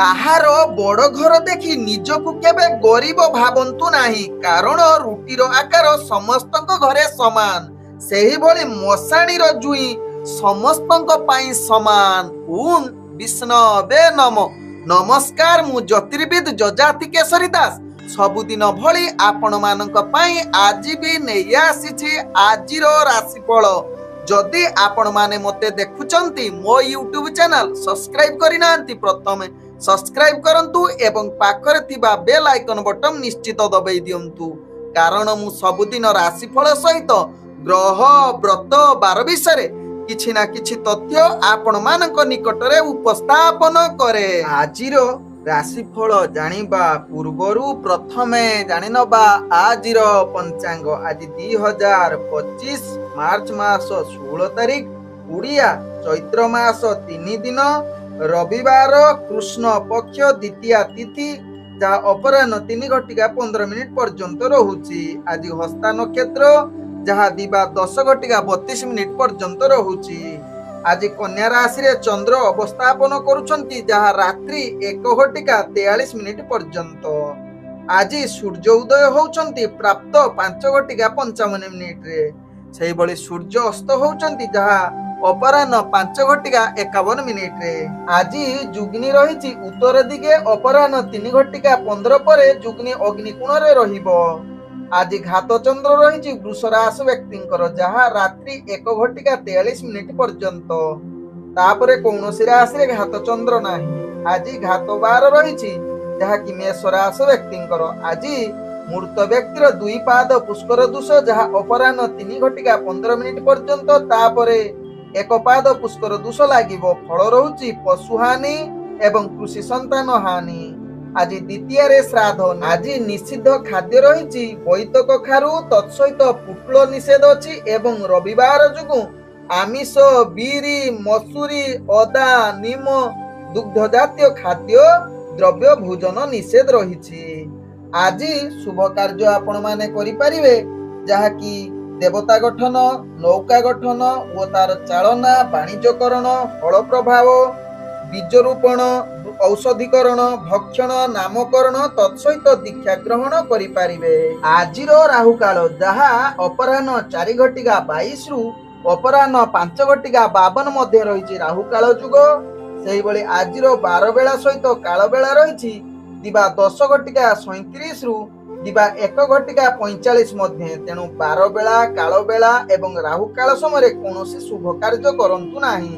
କାହାର ବଡ଼ ଘର ଦେଖି ନିଜକୁ କେବେ ଗରିବ ଭାବନ୍ତୁ ନାହିଁ, କାରଣ ରୁଟିର ଆକାର ସମସ୍ତଙ୍କ ଘରେ ସମାନ। ସେହିଭଳି ମଶାଣିର ଜୁଇ ସମସ୍ତଙ୍କ ପାଇଁ ସମାନ। ଓଁ ବିଷ୍ଣବେ ନମ। ନମସ୍କାର, ମୁଁ ଜ୍ୟୋତିର୍ବିଦ ଯଜାତି କେଶରୀ ଦାସ ସବୁଦିନ ଭଳି ଆପଣମାନଙ୍କ ପାଇଁ ଆଜି ବି ନେଇ ଆସିଛି ଆଜିର ରାଶିଫଳ। ଯଦି ଆପଣମାନେ ମୋତେ ଦେଖୁଛନ୍ତି ମୋ ୟୁଟ୍ୟୁବ ଚ୍ୟାନେଲ ସବସ୍କ୍ରାଇବ କରିନାହାନ୍ତି, ପ୍ରଥମେ ସବସ୍କ୍ରାଇବ କରନ୍ତୁ ଏବଂ ପାଖରେ ଥିବା ବେଲ୍ ଆଇକନ ବଟନ ନିଶ୍ଚିତ ଦବାଇ ଦିଅନ୍ତୁ, କାରଣ ମୁଁ ସବୁଦିନ ରାଶିଫଳ ସହିତ ଗ୍ରହ ବ୍ରତ ବାର ବିଷୟରେ କିଛି ନା କିଛି ତଥ୍ୟ ଆପଣମାନଙ୍କ ନିକଟରେ ଉପସ୍ଥାପନ କରେ। ଆଜିର ରାଶିଫଳ ଜାଣିବା ପୂର୍ବରୁ ପ୍ରଥମେ ଜାଣିନେବା ଆଜିର ପଞ୍ଚାଙ୍ଗ। ଆଜି 2025 ମାର୍ଚ୍ଚ ମାସ 16 ତାରିଖ, ଓଡ଼ିଆ ଚୈତ୍ର ମାସ 3 ଦିନ, ରବିବାର, କୃଷ୍ଣ ପକ୍ଷ ଦ୍ୱିତୀୟା ତିଥି, ଯାହା ଅପରାହ୍ନ 3:15 ପର୍ଯ୍ୟନ୍ତ ରହୁଛି। ଆଜି ହସ୍ତା ନକ୍ଷତ୍ର, ଯାହା ଦିବା 10:32 ପର୍ଯ୍ୟନ୍ତ ରହୁଛି। ଆଜି କନ୍ୟା ରାଶିରେ ଚନ୍ଦ୍ର ଅବସ୍ଥାପନ କରୁଛନ୍ତି, ଯାହା ରାତ୍ରି 1:43 ପର୍ଯ୍ୟନ୍ତ। ଆଜି ସୂର୍ଯ୍ୟ ଉଦୟ ହେଉଛନ୍ତି ପ୍ରାପ୍ତ 5:55। ସେହିଭଳି ସୂର୍ଯ୍ୟ ଅସ୍ତ ହେଉଛନ୍ତି, ଯାହା ଅପରାହ୍ନ 5:51। ଆଜି ଯୁଗ୍ନି ରହିଛି ଉତ୍ତର ଦିଗେ ଅପରାହ୍ନ 3:15 ପରେ ଯୁଗ୍ନି ଅଗ୍ନିକୋଣରେ ରହିବ। ଆଜି ଘାତ ଚନ୍ଦ୍ର ରହିଛି ବୃଷ ରାଶି ବ୍ୟକ୍ତିଙ୍କର, ଯାହା ରାତ୍ରି 1:43 ପର୍ଯ୍ୟନ୍ତ। ତାପରେ କୌଣସି ରାଶିରେ ଘାତ ଚନ୍ଦ୍ର ନାହିଁ। ଆଜି ଘାତ ବାର ରହିଛି, ଯାହାକି ମେଷ ରାଶି ବ୍ୟକ୍ତିଙ୍କର। ଆଜି ମୃତ ବ୍ୟକ୍ତିର 2 ପାଦ ପୁଷ୍କର ଦୋଷ, ଯାହା ଅପରାହ୍ନ 3:15 ପର୍ଯ୍ୟନ୍ତ। ତାପରେ 1 ପାଦ ପୁଷ୍କର ଦୋଷ ଲାଗିବ। ଫଳ ରହୁଛି ପଶୁ ହାନି ଏବଂ କୃଷି ସନ୍ତାନ ହାନି। ଆଜି ଦ୍ୱିତୀୟରେ ଶ୍ରାଦ୍ଧ। ଆଜି ନିଷିଦ୍ଧ ଖାଦ୍ୟ ରହିଛି ବୋଇତ କଖାରୁ, ତତ୍ସହିତ ପୁଟୁଳ ନିଷେଧ ଅଛି ଏବଂ ରବିବାର ଯୋଗୁଁ ଆମିଷ, ବିରି, ମସୁରୀ, ଅଦା, ନିମ, ଦୁଗ୍ଧ ଜାତୀୟ ଖାଦ୍ୟ ଦ୍ରବ୍ୟ ଭୋଜନ ନିଷେଧ ରହିଛି। ଆଜି ଶୁଭ କାର୍ଯ୍ୟ ଆପଣମାନେ କରିପାରିବେ, ଯାହାକି ଦେବତା ଗଠନ, ନୌକା ଗଠନ ଓ ତାର ଚାଳନା, ବାଣିଜ୍ୟକରଣ, ଫଳ ପ୍ରଭାବ, ବୀଜ ରୋପଣ, ଔଷଧୀକରଣ, ଭକ୍ଷଣ, ନାମକରଣ, ତତ୍ସହିତ ଦୀକ୍ଷା ଗ୍ରହଣ କରିପାରିବେ। ଆଜିର ରାହୁକାଳ, ଯାହା ଅପରାହ୍ନ 4:22 ଅପରାହ୍ନ 5:52 ମଧ୍ୟ ରହିଛି ରାହୁକାଳ ଯୁଗ। ସେହିଭଳି ଆଜିର ବାର ବେଳା ସହିତ କାଳ ବେଳା ରହିଛି ଦିବା 10:37 ଦିବା 1:45 ମଧ୍ୟ। ତେଣୁ ବାର ବେଳା, କାଳ ବେଳା ଏବଂ ରାହୁକାଳ ସମୟରେ କୌଣସି ଶୁଭ କାର୍ଯ୍ୟ କରନ୍ତୁ ନାହିଁ।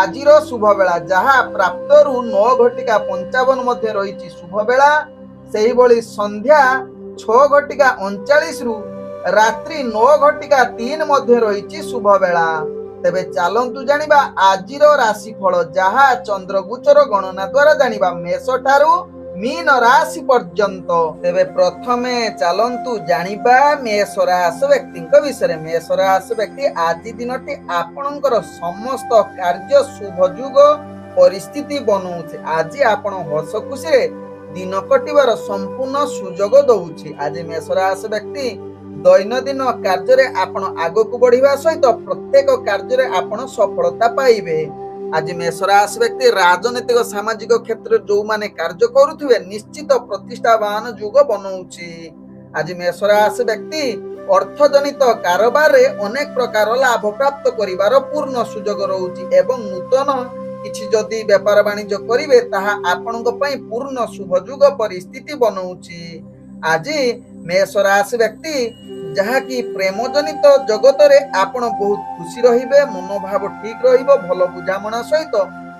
ଆଜିର ଶୁଭ ବେଳା, ଯାହା ପ୍ରାପ୍ତରୁ 9:55 ମଧ୍ୟ ରହିଛି ଶୁଭ ବେଳା। ସେହିଭଳି ସନ୍ଧ୍ୟା 6:39 ରାତ୍ରି 9:03 ମଧ୍ୟ ରହିଛି ଶୁଭ ବେଳା। ତେବେ ଚାଲନ୍ତୁ ଜାଣିବା ଆଜିର ରାଶିଫଳ, ଯାହା ଚନ୍ଦ୍ରଗୋଚର ଗଣନା ଦ୍ୱାରା ଜାଣିବା ମେଷ ଠାରୁ ମୀନ ରାଶି ପର୍ଯ୍ୟନ୍ତ। ତେବେ ପ୍ରଥମେ ଚାଲନ୍ତୁ ଜାଣିବା ମେଷ ରାଶି ବ୍ୟକ୍ତିଙ୍କ ବିଷୟରେ। ମେଷ ରାଶି ବ୍ୟକ୍ତି, ଆଜି ଦିନଟି ଆପଣଙ୍କର ସମସ୍ତ କାର୍ଯ୍ୟ ଶୁଭ ଯୁଗ ପରିସ୍ଥିତି ବନଉଛି। ଆଜି ଆପଣ ହସ ଖୁସିରେ ଦିନ କଟିବାର ସମ୍ପୂର୍ଣ୍ଣ ସୁଯୋଗ ଦଉଛି। ଆଜି ମେଷ ରାଶି ବ୍ୟକ୍ତି ଦୈନନ୍ଦିନ କାର୍ଯ୍ୟରେ ଆପଣ ଆଗକୁ ବଢିବା ସହିତ ପ୍ରତ୍ୟେକ କାର୍ଯ୍ୟରେ ଆପଣ ସଫଳତା ପାଇବେ। ଆଜି ମେଷ ରାଶି ବ୍ୟକ୍ତି ରାଜନୈତିକ ସାମାଜିକ କ୍ଷେତ୍ରରେ ଯେଉଁମାନେ କାର୍ଯ୍ୟ କରୁଥିବେ ନିଶ୍ଚିତ ପ୍ରତିଷ୍ଠାବାନ ଯୁଗ ବନଉଛି। ଆଜି ମେଷ ରାଶି ବ୍ୟକ୍ତି ଅର୍ଥଜନିତ କାରବାରରେ ଅନେକ ପ୍ରକାର ଲାଭ ପ୍ରାପ୍ତ କରିବାର ପୂର୍ଣ୍ଣ ସୁଯୋଗ ରହୁଛି ଏବଂ ନୂତନ କିଛି ଯଦି ବେପାର ବାଣିଜ୍ୟ କରିବେ ତାହା ଆପଣଙ୍କ ପାଇଁ ପୂର୍ଣ୍ଣ ଶୁଭ ଯୁଗ ପରିସ୍ଥିତି ବନଉଛି। ଆଜି ମେଷ ରାଶି ବ୍ୟକ୍ତି, ଯାହାକି ପ୍ରେମ ଜନିତ ଜଗତରେ ଆପଣ ବହୁତ ଖୁସି ରହିବେ, ମନୋଭାବ ଠିକ ରହିବ, ଭଲ ବୁଝାମଣା ସହିତ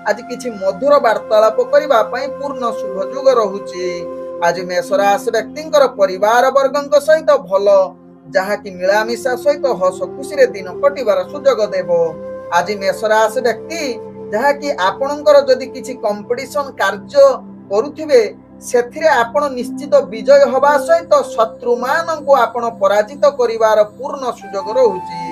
ଆଜି କିଛି ମଧୁର ବାର୍ତ୍ତାଳାପ କରିବା ପାଇଁ ପୂର୍ଣ୍ଣ ଶୁଭ ଯୁଗ ରହୁଛି। ଆଜି ମେଷ ରାଶି ବ୍ୟକ୍ତିଙ୍କର ପରିବାର ବର୍ଗଙ୍କ ସହିତ ଭଲ, ଯାହାକି ମିଳାମିଶା ସହିତ ହସ ଖୁସିରେ ଦିନ କଟିବାର ସୁଯୋଗ ଦେବ। ଆଜି ମେଷ ରାଶି ବ୍ୟକ୍ତି, ଯାହାକି ଆପଣଙ୍କର ଯଦି କିଛି କମ୍ପିଟିସନ କାର୍ଯ୍ୟ କରୁଥିବେ ସେଥିରେ ଆପଣ ନିଶ୍ଚିତ ବିଜୟ ହେବା ସହିତ ଶତ୍ରୁମାନଙ୍କୁ ଆପଣ ପରାଜିତ କରିବାର ପୂର୍ଣ୍ଣ ସୁଯୋଗ ରହୁଛି।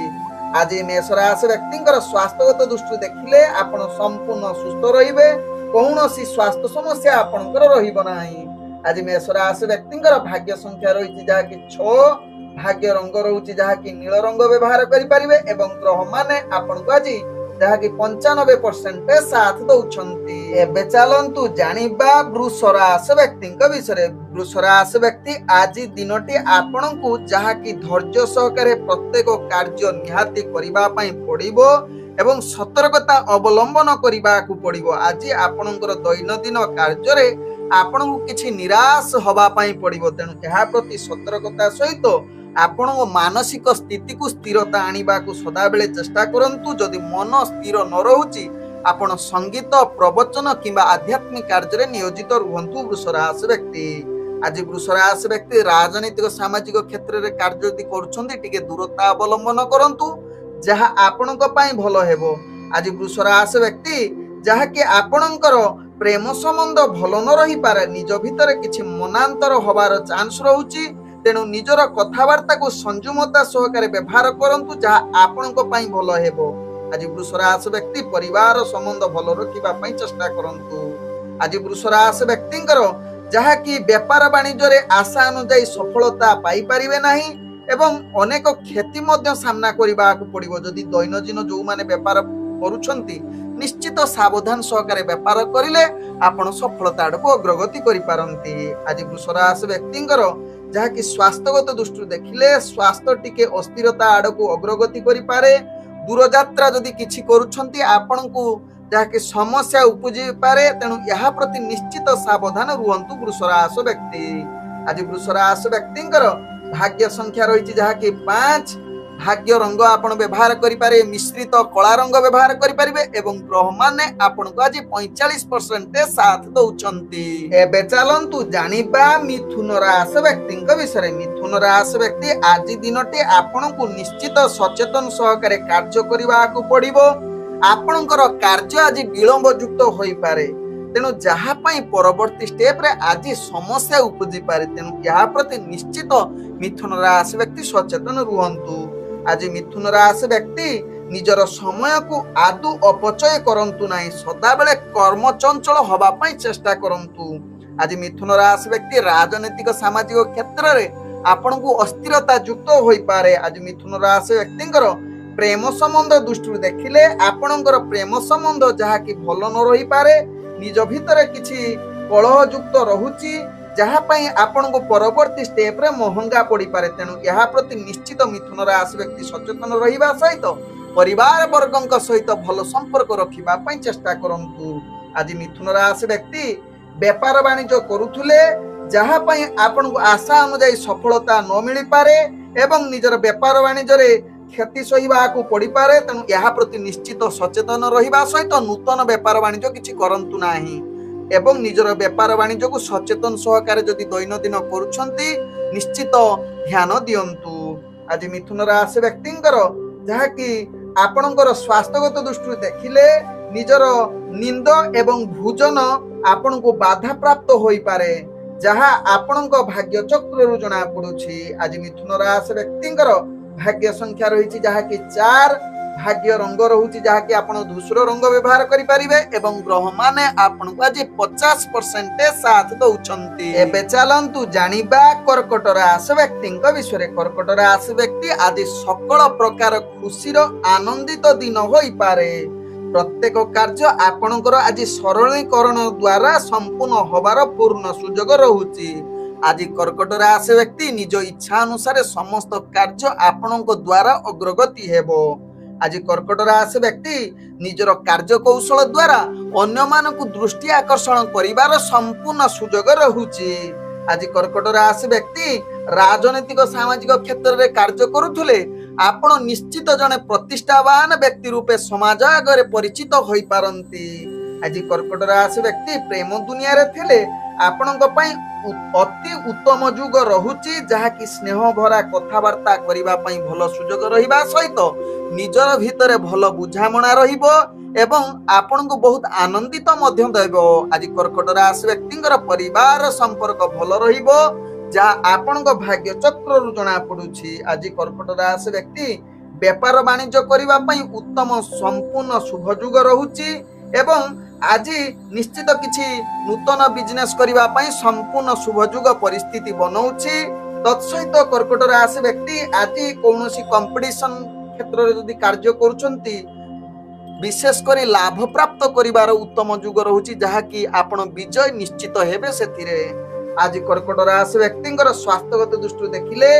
ଆଜି ମେଷ ରାଶି ବ୍ୟକ୍ତିଙ୍କର ସ୍ୱାସ୍ଥ୍ୟଗତ ଦୃଷ୍ଟିରୁ ଦେଖିଲେ ଆପଣ ସମ୍ପୂର୍ଣ୍ଣ ସୁସ୍ଥ ରହିବେ, କୌଣସି ସ୍ୱାସ୍ଥ୍ୟ ସମସ୍ୟା ଆପଣଙ୍କର ରହିବ ନାହିଁ। ଆଜି ମେଷ ରାଶି ବ୍ୟକ୍ତିଙ୍କର ଭାଗ୍ୟ ସଂଖ୍ୟା ରହିଛି ଯାହାକି 6, ଭାଗ୍ୟ ରଙ୍ଗ ରହୁଛି ଯାହାକି ନୀଳ ରଙ୍ଗ ବ୍ୟବହାର କରିପାରିବେ ଏବଂ ଗ୍ରହମାନେ ଆପଣଙ୍କୁ ଆଜି ଯାହାକି 95% ସାଥ ଦଉଛନ୍ତି। ଏବେ ଚାଲନ୍ତୁ ଜାଣିବା ବୃଷ ରାଶି ବ୍ୟକ୍ତିଙ୍କ ବିଷୟରେ। ବୃଷ ରାଶି ବ୍ୟକ୍ତି ଆଜି ଦିନଟି ଆପଣଙ୍କୁ ଯାହାକି ଧୈର୍ଯ୍ୟ ସହକାରେ ପ୍ରତ୍ୟେକ କାର୍ଯ୍ୟ ନିହାତି କରିବା ପାଇଁ ପଡିବ ଏବଂ ସତର୍କତା ଅବଲମ୍ବନ କରିବାକୁ ପଡିବ। ଆଜି ଆପଣଙ୍କର ଦୈନନ୍ଦିନ କାର୍ଯ୍ୟରେ ଆପଣଙ୍କୁ କିଛି ନିରାଶ ହବା ପାଇଁ ପଡିବ। ତେଣୁ ଏହା ପ୍ରତି ସତର୍କତା ସହିତ ଆପଣଙ୍କ ମାନସିକ ସ୍ଥିତିକୁ ସ୍ଥିରତା ଆଣିବାକୁ ସଦାବେଳେ ଚେଷ୍ଟା କରନ୍ତୁ। ଯଦି ମନ ସ୍ଥିର ନ ରହୁଛି ଆପଣ ସଙ୍ଗୀତ, ପ୍ରବଚନ କିମ୍ବା ଆଧ୍ୟାତ୍ମିକ କାର୍ଯ୍ୟରେ ନିୟୋଜିତ ରୁହନ୍ତୁ। ବୃଷ ରାଶି ବ୍ୟକ୍ତି ଆଜି ବୃଷ ରାଶି ବ୍ୟକ୍ତି ରାଜନୈତିକ ସାମାଜିକ କ୍ଷେତ୍ରରେ କାର୍ଯ୍ୟ ଯଦି କରୁଛନ୍ତି ଟିକେ ଦୂରତା ଅବଲମ୍ବନ କରନ୍ତୁ, ଯାହା ଆପଣଙ୍କ ପାଇଁ ଭଲ ହେବ। ଆଜି ବୃଷ ରାଶି ବ୍ୟକ୍ତି ଯାହାକି ଆପଣଙ୍କର ପ୍ରେମ ସମ୍ବନ୍ଧ ଭଲ ନ ରହିପାରେ, ନିଜ ଭିତରେ କିଛି ମନାନ୍ତର ହବାର ଚାନ୍ସ ରହୁଛି। ତେଣୁ ନିଜର କଥାବାର୍ତ୍ତାକୁ ସଂଯମତା ସହକାରେ ବ୍ୟବହାର କରନ୍ତୁ, ଯାହା ଆପଣଙ୍କ ପାଇଁ ଭଲ ହେବ। ଆଜି ବୃଷ ରାଶି ବ୍ୟକ୍ତି ପରିବାର ସମ୍ବନ୍ଧ ଭଲ ରଖିବା ପାଇଁ ଚେଷ୍ଟା କରନ୍ତୁ। ଆଜି ବୃଷ ରାଶି ବ୍ୟକ୍ତିଙ୍କର ଯାହାକି ବେପାର ବାଣିଜ୍ୟରେ ଆଶା ଅନୁଯାୟୀ ସଫଳତା ପାଇପାରିବେ ନାହିଁ ଏବଂ ଅନେକ କ୍ଷତି ମଧ୍ୟ ସାମ୍ନା କରିବାକୁ ପଡିବ। ଯଦି ଦୈନନ୍ଦିନ ଯୋଉମାନେ ବେପାର କରୁଛନ୍ତି ନିଶ୍ଚିତ ସାବଧାନ ସହକାରେ ବେପାର କରିଲେ ଆପଣ ସଫଳତା ଆଡକୁ ଅଗ୍ରଗତି କରିପାରନ୍ତି। ଆଜି ବୃଷ ରାଶି ବ୍ୟକ୍ତିଙ୍କର ଯାହାକି ସ୍ୱାସ୍ଥ୍ୟଗତ ଦୃଷ୍ଟିରୁ ଦେଖିଲେ ସ୍ୱାସ୍ଥ୍ୟ ଟିକେ ଅସ୍ଥିରତା ଆଡକୁ ଅଗ୍ରଗତି କରିପାରେ। ଦୂରଯାତ୍ରା ଯଦି କିଛି କରୁଛନ୍ତି ଆପଣଙ୍କୁ ଯାହାକି ସମସ୍ୟା ଉପୁଜି ପାରେ, ତେଣୁ ଏହା ପ୍ରତି ନିଶ୍ଚିତ ସାବଧାନ ରୁହନ୍ତୁ ବୃଷ ରାଶି ବ୍ୟକ୍ତି। ଆଜି ବୃଷ ରାଶି ବ୍ୟକ୍ତିଙ୍କର ଭାଗ୍ୟ ସଂଖ୍ୟା ରହିଛି ଯାହାକି 5। ଭାଗ୍ୟ ରଙ୍ଗ ଆପଣ ବ୍ୟବହାର କରିପାରିବେ ମିଶ୍ରିତ କଳା ରଙ୍ଗ ବ୍ୟବହାର କରିପାରିବେ ଏବଂ ଗ୍ରହମାନେ ଆପଣଙ୍କୁ ଆଜି 45% ସାଥ ଦଉଛନ୍ତି। ଏବେ ଚାଲନ୍ତୁ ଜାଣିବା ମିଥୁନ ରାଶି ବ୍ୟକ୍ତିଙ୍କ ବିଷୟରେ। ମିଥୁନ ରାଶି ବ୍ୟକ୍ତି ଆଜି ଦିନଟି ଆପଣଙ୍କୁ ନିଶ୍ଚିତ ସଚେତନ ସହକାରେ କାର୍ଯ୍ୟ କରିବାକୁ ପଡିବ। ଆପଣଙ୍କର କାର୍ଯ୍ୟ ଆଜି ବିଳମ୍ବ ଯୁକ୍ତ ହୋଇପାରେ, ତେଣୁ ଯାହା ପାଇଁ ପରବର୍ତ୍ତୀ ଷ୍ଟେପରେ ଆଜି ସମସ୍ୟା ଉପୁଜିପାରେ। ତେଣୁ ଏହା ପ୍ରତି ନିଶ୍ଚିତ ମିଥୁନ ରାଶି ବ୍ୟକ୍ତି ସଚେତନ ରୁହନ୍ତୁ। ଆଜି ମିଥୁନ ରାଶି ବ୍ୟକ୍ତି ନିଜର ସମୟକୁ ଆଦୌ ଅପଚୟ କରନ୍ତୁ ନାହିଁ, ସଦାବେଳେ କର୍ମଚଞ୍ଚଳ ହବା ପାଇଁ ଚେଷ୍ଟା କରନ୍ତୁ। ଆଜି ମିଥୁନ ରାଶି ବ୍ୟକ୍ତି ରାଜନୈତିକ ସାମାଜିକ କ୍ଷେତ୍ରରେ ଆପଣଙ୍କୁ ଅସ୍ଥିରତା ଯୁକ୍ତ ହୋଇପାରେ। ଆଜି ମିଥୁନ ରାଶି ବ୍ୟକ୍ତିଙ୍କର ପ୍ରେମ ସମ୍ବନ୍ଧ ଦୃଷ୍ଟିରୁ ଦେଖିଲେ ଆପଣଙ୍କର ପ୍ରେମ ସମ୍ବନ୍ଧ ଯାହାକି ଭଲ ନ ରହିପାରେ, ନିଜ ଭିତରେ କିଛି କଳହ ଯୁକ୍ତ ରହୁଛି, ଯାହା ପାଇଁ ଆପଣଙ୍କୁ ପରବର୍ତ୍ତୀ ଷ୍ଟେପରେ ମହଙ୍ଗା ପଡିପାରେ। ତେଣୁ ଏହା ପ୍ରତି ନିଶ୍ଚିତ ମିଥୁନ ରାଶି ବ୍ୟକ୍ତି ସଚେତନ ରହିବା ସହିତ ପରିବାର ବର୍ଗଙ୍କ ସହିତ ଭଲ ସମ୍ପର୍କ ରଖିବା ପାଇଁ ଚେଷ୍ଟା କରନ୍ତୁ। ଆଜି ମିଥୁନ ରାଶି ବ୍ୟକ୍ତି ବେପାର ବାଣିଜ୍ୟ କରୁଥିଲେ ଯାହା ପାଇଁ ଆପଣଙ୍କୁ ଆଶା ଅନୁଯାୟୀ ସଫଳତା ନ ମିଳିପାରେ ଏବଂ ନିଜର ବେପାର ବାଣିଜ୍ୟରେ କ୍ଷତି ସହିବାକୁ ପଡିପାରେ। ତେଣୁ ଏହା ପ୍ରତି ନିଶ୍ଚିତ ସଚେତନ ରହିବା ସହିତ ନୂତନ ବେପାର ବାଣିଜ୍ୟ କିଛି କରନ୍ତୁ ନାହିଁ ଏବଂ ନିଜର ବେପାର ବାଣିଜ୍ୟକୁ ସଚେତନ ସହକାରେ ଯଦି ଦୈନନ୍ଦିନ କରୁଛନ୍ତି ନିଶ୍ଚିତ ଧ୍ୟାନ ଦିଅନ୍ତୁ। ଆଜି ମିଥୁନ ରାଶି ବ୍ୟକ୍ତିଙ୍କର ଯାହାକି ଆପଣଙ୍କର ସ୍ୱାସ୍ଥ୍ୟଗତ ଦୃଷ୍ଟିରୁ ଦେଖିଲେ ନିଜର ନିନ୍ଦ ଏବଂ ଭୋଜନ ଆପଣଙ୍କୁ ବାଧାପ୍ରାପ୍ତ ହୋଇପାରେ, ଯାହା ଆପଣଙ୍କ ଭାଗ୍ୟ ଚକ୍ରରୁ ଜଣା ପଡୁଛି। ଆଜି ମିଥୁନ ରାଶି ବ୍ୟକ୍ତିଙ୍କର ଭାଗ୍ୟ ସଂଖ୍ୟା ରହିଛି ଯାହାକି 4। ଭାଗ୍ୟ ରଙ୍ଗ ରହୁଛି ଯାହାକି ଆପଣ ଧୂସର ରଙ୍ଗ ବ୍ୟବହାର କରିପାରିବେ ଏବଂ ଗ୍ରହମାନେ ଆପଣଙ୍କୁ ଆଜି 50% ସାଥ ଦଉଛନ୍ତି। ଏବେ ଚାଲନ୍ତୁ ଜାଣିବା କର୍କଟ ରାଶି ବ୍ୟକ୍ତିଙ୍କ ବିଷୟରେ। କର୍କଟ ରାଶି ବ୍ୟକ୍ତି ଆଜି ସକଳ ପ୍ରକାର ଖୁସିର ଆନନ୍ଦିତ ଦିନ ହୋଇପାରେ। ପ୍ରତ୍ୟେକ କାର୍ଯ୍ୟ ଆପଣଙ୍କର ଆଜି ସରଳୀକରଣ ଦ୍ୱାରା ସମ୍ପୂର୍ଣ୍ଣ ହବାର ପୂର୍ଣ୍ଣ ସୁଯୋଗ ରହୁଛି। ଆଜି କର୍କଟ ରାଶି ବ୍ୟକ୍ତି ନିଜ ଇଚ୍ଛା ଅନୁସାରେ ସମସ୍ତ କାର୍ଯ୍ୟ ଆପଣଙ୍କ ଦ୍ୱାରା ଅଗ୍ରଗତି ହେବ। ଆଜି କର୍କଟ ରାଶି ବ୍ୟକ୍ତି ନିଜର କାର୍ଯ୍ୟ କୌଶଳ ଦ୍ୱାରା ଅନ୍ୟମାନଙ୍କୁ ଦୃଷ୍ଟି ଆକର୍ଷଣ କରିବାର ସମ୍ପୂର୍ଣ୍ଣ ସୁଯୋଗ ରହୁଛି। ଆଜି କର୍କଟ ରାଶି ବ୍ୟକ୍ତି ରାଜନୈତିକ ସାମାଜିକ କ୍ଷେତ୍ରରେ କାର୍ଯ୍ୟ କରୁଥିଲେ ଆପଣ ନିଶ୍ଚିତ ଜଣେ ପ୍ରତିଷ୍ଠାବାନ ବ୍ୟକ୍ତି ରୂପେ ସମାଜ ଆଗରେ ପରିଚିତ ହୋଇପାରନ୍ତି। ଆଜି କର୍କଟ ରାଶି ବ୍ୟକ୍ତି ପ୍ରେମ ଦୁନିଆରେ ଥିଲେ ଆପଣଙ୍କ ପାଇଁ ଅତି ଉତ୍ତମ ଯୁଗ ରହୁଛି, ଯାହାକି ସ୍ନେହ ଭରା କଥାବାର୍ତ୍ତା କରିବା ପାଇଁ ଭଲ ସୁଯୋଗ ରହିବା ସହିତ ନିଜର ଭିତରେ ଭଲ ବୁଝାମଣା ରହିବ ଏବଂ ଆପଣଙ୍କୁ ବହୁତ ଆନନ୍ଦିତ ମଧ୍ୟ ଦେବ। ଆଜି କର୍କଟ ରାଶି ବ୍ୟକ୍ତିଙ୍କର ପରିବାର ସମ୍ପର୍କ ଭଲ ରହିବ, ଯାହା ଆପଣଙ୍କ ଭାଗ୍ୟ ଚକ୍ରରୁ ଜଣା ପଡୁଛି। ଆଜି କର୍କଟ ରାଶି ବ୍ୟକ୍ତି ବେପାର ବାଣିଜ୍ୟ କରିବା ପାଇଁ ଉତ୍ତମ ସମ୍ପୂର୍ଣ୍ଣ ଶୁଭ ଯୁଗ ରହୁଛି ଏବଂ ଆଜି ନିଶ୍ଚିତ କିଛି ନୂତନ ବିଜନେସ୍ କରିବା ପାଇଁ ସମ୍ପୂର୍ଣ୍ଣ ଶୁଭ ଯୁଗ ପରିସ୍ଥିତି ବନଉଛି। ତତ୍ସହିତ କର୍କଟ ରାଶି ବ୍ୟକ୍ତି ଆଜି କୌଣସି କମ୍ପିଟିସନ କ୍ଷେତ୍ରରେ ଯଦି କାର୍ଯ୍ୟ କରୁଛନ୍ତି विशेष करी लाभ प्राप्त करिवार उत्तम जुग रहुची जहा कि आपण विजय निश्चित हेबे सेथिरे। आज कर्कट राशि व्यक्तिंकर स्वास्थ्यगत दृष्टि देखिले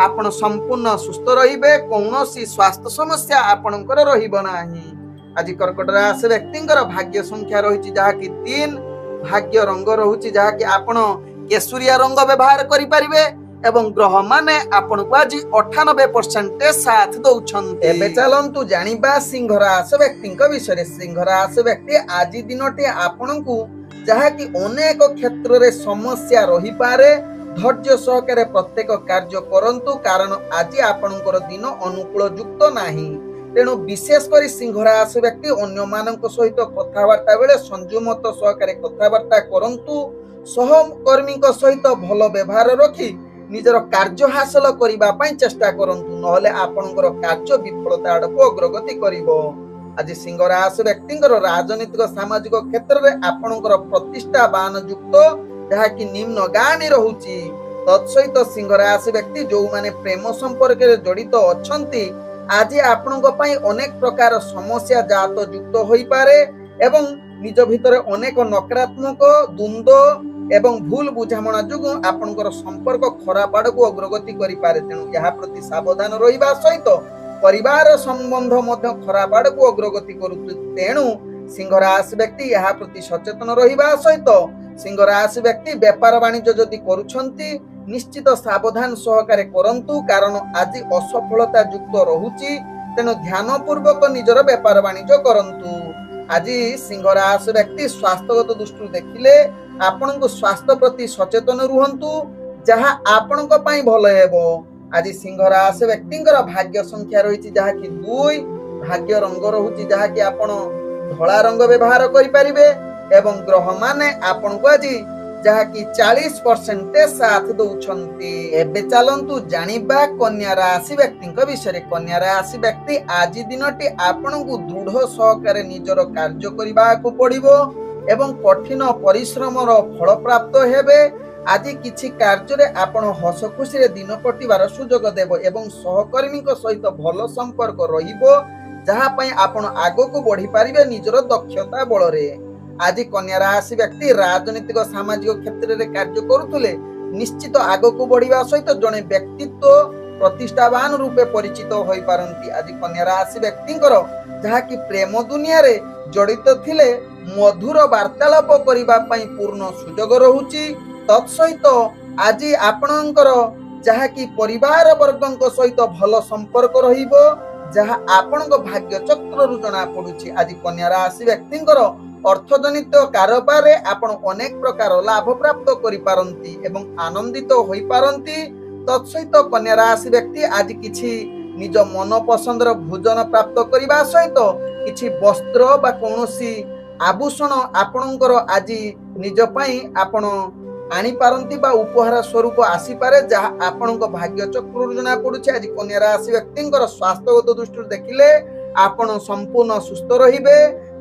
आपण संपूर्ण सुस्थ रहिबे, कौनसी स्वास्थ्य समस्या आपणकर रहिबो नाही। आज कर्कट राशि व्यक्तिंकर भाग्य संख्या रहिची जहा कि 3, भाग्य रंग रहुची जहा कि आपण केसुरिया रंग व्यवहार करि परिबे एवं ग्रह माने आपण को आज 98% साथ दउछन्ते। एबे चलंतु जानिबा सिंह राशि व्यक्तिंक विषय। सिंह राशि व्यक्ति आज दिनटे आपणकु जहा कि अनेक क्षेत्र रे समस्या रही पारे, धैर्य सहकारे प्रत्येक कार्य करंतु कारण आज आपणकर दिन अनुकूल युक्त नाही। तेणु विशेष करी सिंह राशि व्यक्ति अन्य मानक सहित कथावार्ता बेले संयमत सहकारे कथावार्ता करंतु, सहकर्मी सहित भल व्यवहार रखी निजर कार्य हासिल करिबा पई चेष्टा करंतु, नहले आपणकर कार्य विफलता आडको अग्रगति करिवो। आज सिंह राशि व्यक्तिंकर राजनीतिक सामाजिक क्षेत्र में आपणकर प्रतिष्ठावान युक्त जहा कि निम्नगामी रहुची। तत्सहित सिंह राशि व्यक्ति जो माने प्रेम संपर्क रे जड़ित अछंती आज आपणक पई अनेक प्रकार समस्या जात युक्त होई पारे एवं निज भितर अनेक नकारात्मक द्वंद्व एवं भूल बुझामणा जुगु आपणकर संपर्क खराब आडको अग्रगति करि पारे। तेणु यहा प्रति सावधान रहिबा सहित परिवार संबंध मध्य खराब आडको अग्रगति करुछु। तेणु सिंह राशि व्यक्ति यहा प्रति सचेतन रहिबा सहित सिंह राशि व्यक्ति व्यापार वाणिज्य जदि करूछंती निश्चित सावधान सहकारे करंतु कारण आज असफलता युक्त रहुची। तेणु ध्यान पूर्वक निजर व्यापार वाणिज्य करंतु। आज सिंह राशि व्यक्ति स्वास्थ्यगत दृष्टि देखिले आपनको स्वास्थ्य प्रति सचेतन रुहंतु जहा आपनको पई भलो हेबो। आज सिंह राशि व्यक्तिंकर भाग्य संख्या रही जहा कि 2, भाग्य रंग रहुची जहा कि आपण धला रंग व्यवहार करि परिबे एवं ग्रह माने आपण को आज जहा कि 40% साथ दउछंती। एबे चलंतु जानिबा कन्या राशि व्यक्तिंक विषय। कन्या राशि व्यक्ति आज दिनटी आपण को दृढ़ सहकारे निजर कार्य करिबा को पड़िबो एवं कठिन परिश्रमर फल प्राप्त हेबे। आज किछि कार्य रे आपण हस खुशी रे दिन कटिबार सुजोग देबो एवं सहकर्मी सहित भल संपर्क रहिबो जहा पई आपण आगो को बढ़ी पारिबे निजर दक्षता बल रे। आज कन्या राशि व्यक्ति राजनीतिक सामाजिक क्षेत्र रे कार्य करुथले निश्चित आगो को बढ़िबा सहित जने व्यक्तित्व प्रतिष्ठावान रूपे परिचित होई पारंती। आज कन्या राशि व्यक्तिंकर जहा कि प्रेम दुनिया रे जड़ित थिले मधुर वार्तालाप करिबा पई पूर्ण सुजोग रहुची। तत्सहित आज आपणकर जहा कि परिवार वर्गଙ୍କ सहित भल संपर्क रहिबो जहा आपणक भाग्य चक्र रु जना पडुची। आज कन्या राशि व्यक्तिंकर अर्थजनित कारोबार रे आपण अनेक प्रकार लाभ प्राप्त करि पारंती एवं आनंदित होई पारंती। तत्सहित कन्या राशि व्यक्ति आज किछि निज मन पसंद रो भोजन प्राप्त करिबा सहित किछि वस्त्र बा कोनोसी आभूषण आपणकर आज निज पई आपण आनी पारंती बा उपहार स्वरूप आसी पारे जहा आपणक भाग्य चक्र जना पडुछि। आज कन्या राशि व्यक्तिंकर स्वास्थ्यगत दृष्टि देखिले आपण संपूर्ण सुस्थ रहिबे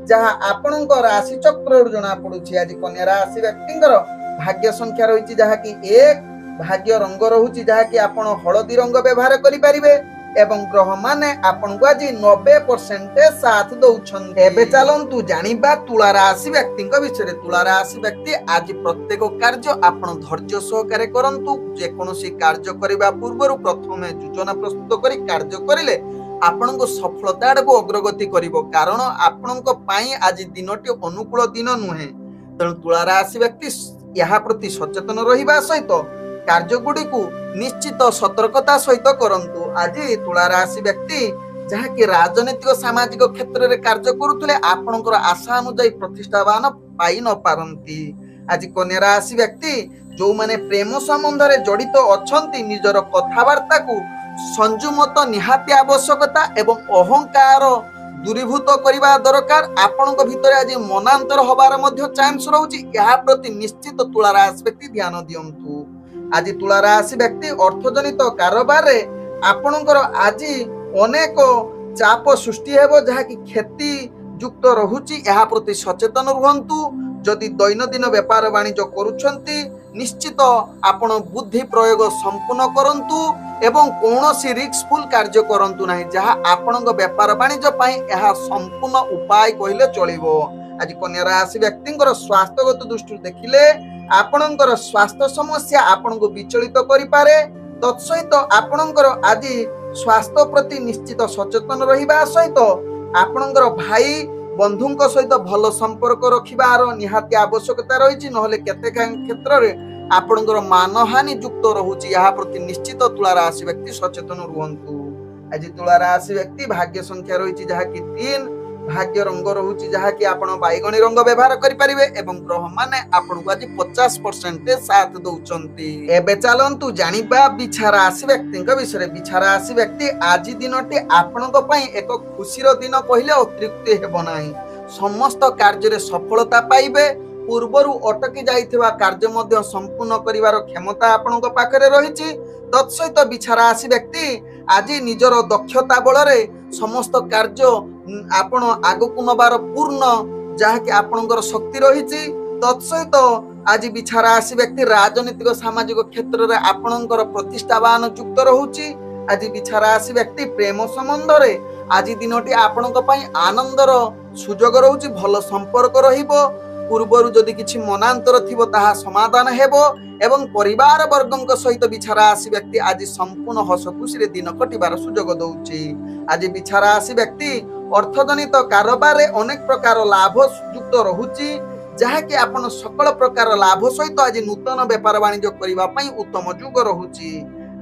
जहा आपणक राशि चक्र जना पडुछि। आज कन्या राशि व्यक्तिंकर भाग्य संख्या रहिछि जहा कि 1, भाग्य रंग रहुछि जहा कि आपण हळदी रंग व्यवहार करि परिबे एवं ग्रह माने आपण को आज 90% साथ दउछन्ते। एबे चलंतु जानिबा तुला राशि व्यक्तिंक विषय। तुला राशि व्यक्ति आज प्रत्येक कार्य आपण धैर्य सहकारे करंतु। जे कोनोसी कार्य करिबा पूर्वरु प्रथमे योजना प्रस्तुत करी कार्य करिले आपनको सफलता आडको अग्रगति करिवो कारण आपनको पाई आज दिनटी अनुकूल दिन नुहे। तेणु तुला राशि व्यक्ति यहा प्रति सचेतन रहिबा सहित कार्य गुडी को निश्चित सतर्कता सहित करंतु। आज तुला राशि व्यक्ति जहा कि राजनीतिक सामाजिक क्षेत्र रे कार्य करुथले आपनकर आशा अनुसार प्रतिष्ठावान पाई न पारंती। आज कन्या राशि व्यक्ति जो माने प्रेम संबंध रे जड़ित अछंती निजर कथावार्ता को संयमत निहाती आवश्यकता एवं अहंकार दूरीभूत करिबा दरकार। आपनक भितरे आज मनांतर होबार मध्य चांस रहउची। यहा प्रति निश्चित तुला राशि व्यक्ति ध्यान दियंतु। आज तुला राशि व्यक्ति अर्थजनित कारोबार रे आपनकर आज अनेक चाप सृष्टि हेबो जहा कि खेती युक्त रहुची। यहा प्रति सचेतन रुहंतु। जदि दैनंदिन व्यापार वाणिज्य करूछंती निश्चित आपण बुद्धि प्रयोग संपूर्ण करंतु एवं कौनसी रिस्कफुल कार्य करंतु नाही जहा आपणक व्यापार वाणिज्य पई यह संपूर्ण उपाय कहिले चलिबो। आज कन्या राशि व्यक्तिंकर स्वास्थ्यगत दृष्टि देखिले आपणकर स्वास्थ्य समस्या आपणको विचलित करि पारे। तत्सहित आपणकर आज स्वास्थ्य प्रति निश्चित सचेतन रहिबा सहित आपणकर भाई बंधुंक सहित भल संपर्क रखिबार निहाती आवश्यकता रही। नहले केते क्षेत्र रे आपणकर मानहानि युक्त रहुची या प्रति निश्चित तुला राशि व्यक्ति सचेतन रुहंतु। आज तुला राशि व्यक्ति भाग्य संख्या रही जहा कि 3, भाग्य रंग रहुची जहा कि आपण बैगणी रंग व्यवहार करि परिबे एवं ग्रह माने आपण को आज 50% साथ दउचंती। एबे चलंतु जानिबा बिछा राशि व्यक्तिक विषय। बिछा राशि व्यक्ति आज दिनटी आपणक पई एक खुशीर दिन कहिले अतिरिक्त हेबो नाही। समस्त कार्य रे सफलता पाइबे। पूर्वरु अटकी जाइथिबा कार्य मध्य संपूर्ण करिवार क्षमता आपणक पाखरे रहिछि। तत्सहित बिछा राशि व्यक्ति आज निजर दक्षता बलरे समस्त कार्य आपण आगकु नबार पूर्ण जहा कि आपणकर शक्ति रहिछि। तत्सहित आज बिछा राशि व्यक्ति राजनीतिक सामाजिक क्षेत्र रे आपणकर प्रतिष्ठावान युक्त रहुछि। आज बिछा राशि व्यक्ति प्रेम संबंध रे आज दिनटी आपणक पई आनंदर सुजोग रहुछि। भल संपर्क रहिबो। पूर्वरु जदि किछि मनांतर थिबो ताहा समाधान हेबो एवं परिवार वर्गक सहित बिछा राशि व्यक्ति आज संपूर्ण हस खुशी रे दिन कटिबार सुजोग दउछि। आज बिछा राशि व्यक्ति अर्थजनित कारोबार रे अनेक प्रकार लाभ युक्त रहुछि जहा कि आपण सकल प्रकार लाभ सहित आज नूतन व्यापार वाणिज्य करिबा पई उत्तम युग रहुछि।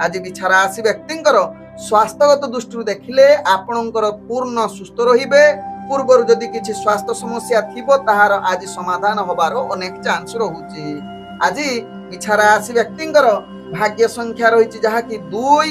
आज बिछा राशि व्यक्तिंकर स्वास्थ्यगत दृष्टि देखिले आपणकर पूर्ण सुस्थ रहिबे। पूर्वर जदि किछि स्वास्थ्य समस्या थिबो ताहार आज समाधान होबार अनेक चांस रहुछि। आज बिछा राशि व्यक्तिंकर भाग्य संख्या रहिछि जहा कि 2,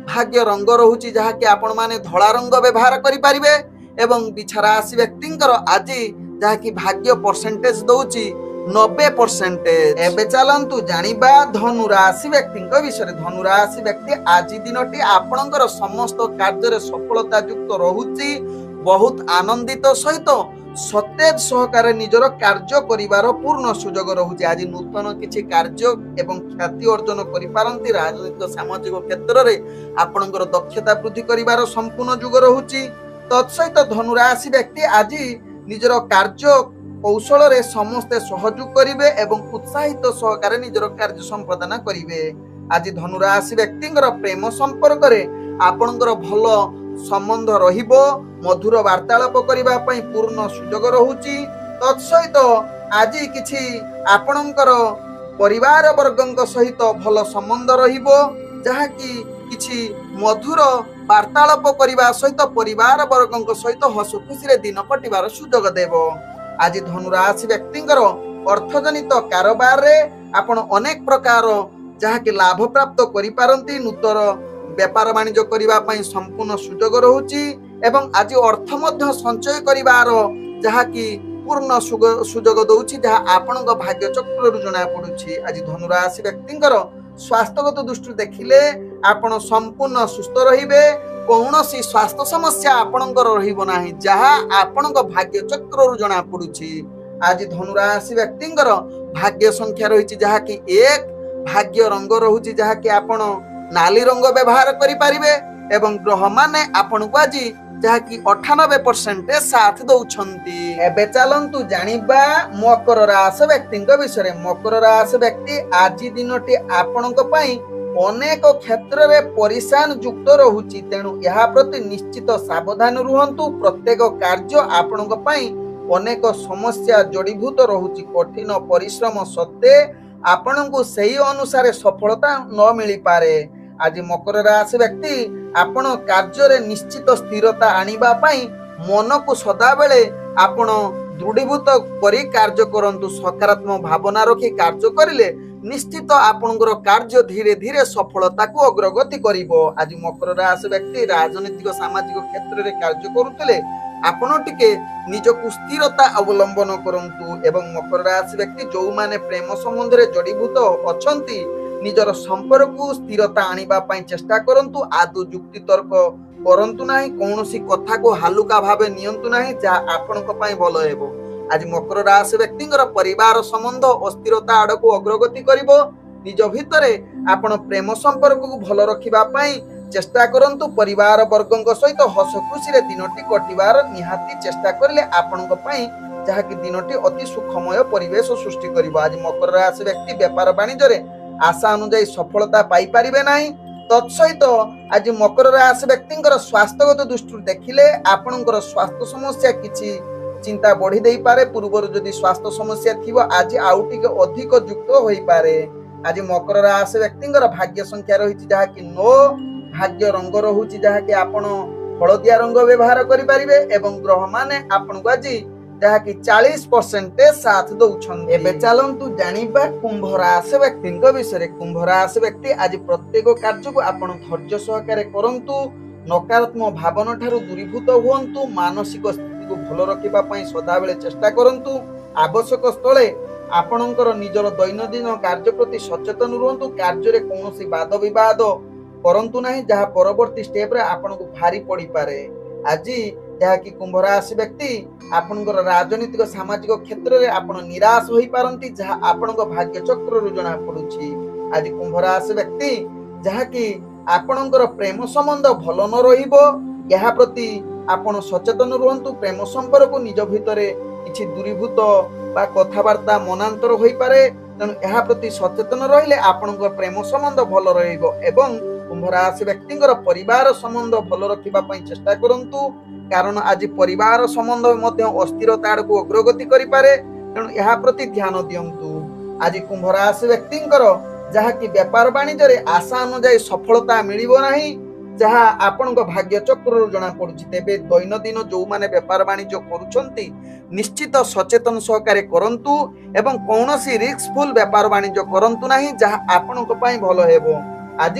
भाग्य रंग रहुछि जहा कि आपण माने धळा रंग व्यवहार करि परिबे एवं बिछा राशि व्यक्तिंकर आज जहा कि भाग्य परसेंटेज दउछि 90%। एबे चलंतु जानिबा धनु राशि व्यक्तिंक विषय। धनु राशि व्यक्ति आज दिनटी आपणकर समस्त कार्य रे सफलता युक्त रहुछि। बहुत आनंदित सहित सतेज सहकार निजर कार्य करिवार पूर्ण सुजोग रहुछि। आज नूतन किछि कार्य एवं ख्याति अर्जन करि पारंती। राजनीतिक सामाजिक क्षेत्र रे आपणकर दक्षता वृद्धि करिवार संपूर्ण युग रहुछि। तत्सहित धनु राशि व्यक्ति आज निजर कार्य कौशल रे समस्ते सहयोग करिवे एवं उत्साहित सहकार निजर कार्य संपादन करिवे। आज धनु राशि व्यक्तिंकर प्रेम संपर्क रे आपणकर भल संबंध रहिबो। मधुर वार्तालाप करिबा पई पूर्ण सुजोग रहुछि। तत्सहित आज किछि आपणकर परिवार वर्गक सहित भल संबंध रहिबो जहा कि किछि मधुर वार्तालाप करिबा सहित परिवार वर्गक सहित हस खुशी रे दिन कटिबार सुजोग देबो। आज धनु राशि व्यक्तिंकर अर्थजनित कारोबार रे आपण अनेक प्रकार जहा कि लाभ प्राप्त करि पारंती। नूतन व्यापार वाणिज्य करिबा पई संपूर्ण सुजोग रहुछि एवं आज अर्थ मध्य संचय करिवार जहा कि पूर्ण सुजोग दउछि जहा आपणक भाग्य चक्र रु जणा पडुछि। आज धनु राशि व्यक्तिंकर स्वास्थ्यगत दृष्टि देखिले आपण संपूर्ण सुस्थ रहिबे। कौनसी स्वास्थ्य समस्या आपणकर रहिबो नाही जहा आपणक भाग्य चक्र रु जणा पडुछि। आज धनु राशि व्यक्तिंकर भाग्य संख्या रहिछि जहा कि 1, भाग्य रंग रहुछि जहा कि आपण नाली रंग व्यवहार करि परिबे एवं ग्रह माने आपण को आज जहा कि 98% साथ दउछंती। एबे चलंतु जानिबा मकर राशि व्यक्तिक विषय। मकर राशि व्यक्ति आज दिनटी आपणक पई अनेक क्षेत्र रे परिशान युक्त रहुछि। तेणु यहा प्रति निश्चित सावधान रुहंतु। प्रत्येक कार्य आपणक पई अनेक समस्या जड़ीभूत रहुछि। कठिन परिश्रम सत्ते आपणको सही अनुसार सफलता न मिली पारे। आज मकर राशि व्यक्ति आपण कार्य रे निश्चित स्थिरता आनिबा पई मन को सदा बेले आपण दृढ़ीभूत करी कार्य करंतु। सकारात्मक भावना रखी कार्य करिले निश्चित आपणकर कार्य धीरे धीरे सफलता को अग्रगति करिवो। आज मकर राशि व्यक्ति राजनीतिक सामाजिक क्षेत्र रे कार्य करुतले आपण टिके निजकु स्थिरता अवलंबन करंतु। एवं मकर राशि व्यक्ति जो माने प्रेम संबंध रे जड़ीभूत अछंती निजर संपर्क को स्थिरता आनिबा पई चेष्टा करंतु। आदु युक्ति तर्क करंतु नाही। कोनोसी कथा को हालुका भाबे नियंतु नाही जा आपणक पई भलो हेबो। आज मकर राशि व्यक्तिंकर परिवार संबंध अस्थिरता आड़क अग्रगति करिवो निज भितरे आपण प्रेम संपर्क को भल रखिबा पई चेष्टा करंतु परिवार वर्गଙ୍କ सहित हस खुशी रे दिनटी कटिबार निहाती चेष्टा करले आपणक पई जहा कि दिनटी अति सुखमय परिवेश सृष्टि करिवो आज मकर राशि व्यक्ति व्यापार वाणिज्य रे आशा अनुसार सफलता पाई परिबे नाही तत्सहित आज मकर राशि व्यक्तिंकर स्वास्थ्यगत दृष्टि देखिले आपणकर स्वास्थ्य समस्या किछि चिंता बढ़ी दे पारे पूर्व जदि स्वास्थ्य समस्या थिबो आज आउ टिके अधिक युक्त होई पारे आज मकर राशि व्यक्तिंकर भाग्य संख्या रही जहा कि 9 भाग्य रंग रहुची जहा कि आपण हलदिया रंग व्यवहार करि परिबे एवं ग्रह माने आपण को आज जहा कि 40% साथ दउछन एबे चलंतु जानिबा कुंभ राशि व्यक्तिंक विषय कुंभ राशि व्यक्ति आज प्रत्येक कार्य को आपण धैर्य सहकारे करंतु नकारात्मक भावना ठारू दूरीभूत हुअंतु मानसिक स्थिति को भल रखिबा पई सदा बेले चेष्टा करंतु आवश्यक स्थले आपणकर निजर दैनंदिन कार्य प्रति सचेतन रुहंतु कार्य रे कोनोसी वाद विवाद करंतु नाही जहा परवर्ती स्टेप रे आपन को भारी पड़ी पारे आज जहा कि कुंभ राशि व्यक्ति आपनकर राजनीतिक सामाजिक क्षेत्र रे आपन निराश होई पारंती जहा आपन को भाग्य चक्र रु जणा पडुची आज कुंभ राशि व्यक्ति जहा कि आपनकर प्रेम संबंध भल न रहिबो यहा प्रति आपण सचेतन रुहंतु प्रेम संपर्क निज भितरे किछि दूरीभूत बा कथावार्ता मनांतर होई पारे तेणु यहा प्रति सचेतन रहिले आपनकर प्रेम संबंध भल रहिबो एवं कुंभ राशि व्यक्तिंकर परिवार संबंध भल रखिबा पई चेष्टा करंतु कारण आज परिवार संबंध मध्य अस्थिरता को अग्रगति करि पारे तेणु यहा प्रति ध्यान दियंतु आज कुंभ राशि व्यक्तिंकर जहा कि व्यापार वाणिज्य रे आशा अनुसार सफलता मिलिबो नाही जहा आपण भाग्य चक्र जना पड़ुछि तेबे दैनंदिन जो माने व्यापार वाणिज्य करूछंती निश्चित सचेतन सहकारे करंतु एवं कौनसी रिस्कफुल व्यापार वाणिज्य करंतु नाही जहा आपण पई भलो हेबो आज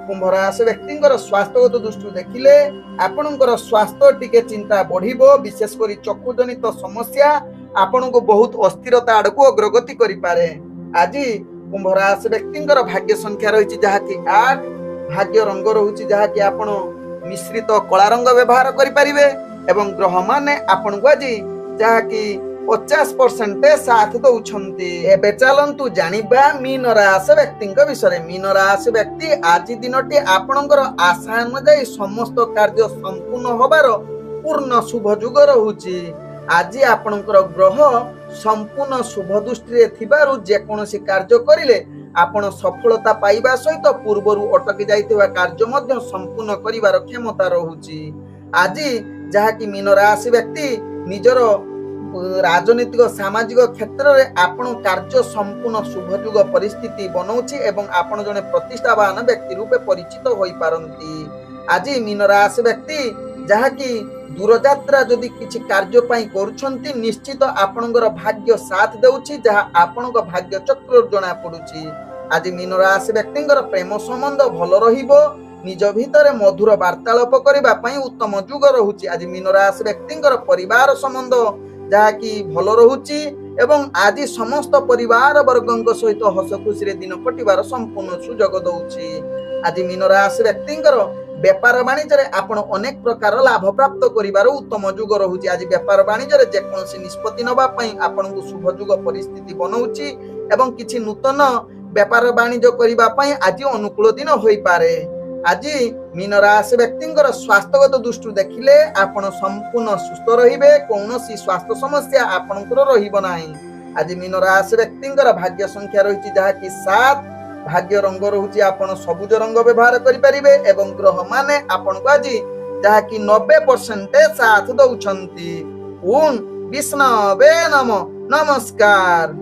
कुंभ राशि व्यक्तिंकर स्वास्थ्यगत दृष्टि देखिले आपणकर स्वास्थ्य टिके चिंता बढ़िबो विशेष करी चक्षु जनित समस्या आपण को बहुत अस्थिरता आड़को अग्रगति करि पारे आज कुंभ राशि व्यक्तिंकर भाग्य संख्या रही जहा कि 8 भाग्य रंग रहुची जहा कि आपण मिश्रित कला रंग व्यवहार करि परिबे एवं ग्रह माने आपण को आज जहा कि 50% साथ दउछंती एबे चलंतु जानिबा मीन राशि व्यक्तिंक विषय मीन राशि व्यक्ति आज दिनटी आपणकर आशा अनुसार समस्त कार्य संपूर्ण होबार पूर्ण शुभ जुग रहुची आज आपणकर ग्रह संपूर्ण शुभ दृष्टि रे थिबारु जे कोनोसी कार्य करिले आपण सफलता पाइबा सहित पूर्वरु अटकी जाइथिबा कार्य मध्य संपूर्ण करिवार क्षमता रहुची आज जहा कि मीन राशि व्यक्ति निजर राजनीतिक सामाजिक क्षेत्र रे आपण कार्य संपूर्ण शुभयुग परिस्थिति बनौछि एवं आपण जने प्रतिष्ठावान व्यक्ति रूपे परिचित होई पारंती आज मीन राशि व्यक्ति जहा कि दूर यात्रा जदि किछि कार्य पई करूछंती निश्चित आपणकर भाग्य साथ देउछि जहा आपणक भाग्य चक्र जणा पडुछि आज मीन राशि व्यक्तिंकर प्रेम संबंध भल रहिबो निज भितरे मधुर वार्तालाप करिबा पई उत्तम जुग रहुछि आज मीन राशि व्यक्तिंकर परिवार संबंध जहा कि भल रहुछि एवं आज समस्त परिवार वर्गଙ୍କ सहित हस खुशी रे दिन कटिबार संपूर्ण सुजोग दउछि आज मीन राशि व्यक्तिंकर व्यापार वाणिज्य रे आपण अनेक प्रकार लाभ प्राप्त करिबार उत्तम जुग रहुछि आज व्यापार वाणिज्य रे जे कोनसी निष्पत्ति नबा पई आपण को शुभ जुग परिस्थिति बनउछि एवं किछि नूतन व्यापार वाणिज्य करिबा पई आज अनुकूल दिन होई पारे आज मीन राशि व्यक्तिंकर स्वास्थ्यगत दृष्टि देखिले आपण संपूर्ण सुस्थ रहिबे कोनोसी स्वास्थ्य समस्या आपणकर रहिबो नाही आज मीन राशि व्यक्तिंकर भाग्य संख्या रहिछि जहा कि 7 भाग्य रंग रहुछि आपण सबुज रंग व्यवहार करि परिबे एवं ग्रह माने आपण को आज जहा कि 90% साथ दउछंती ओम विष्णवे नमः नमस्कार।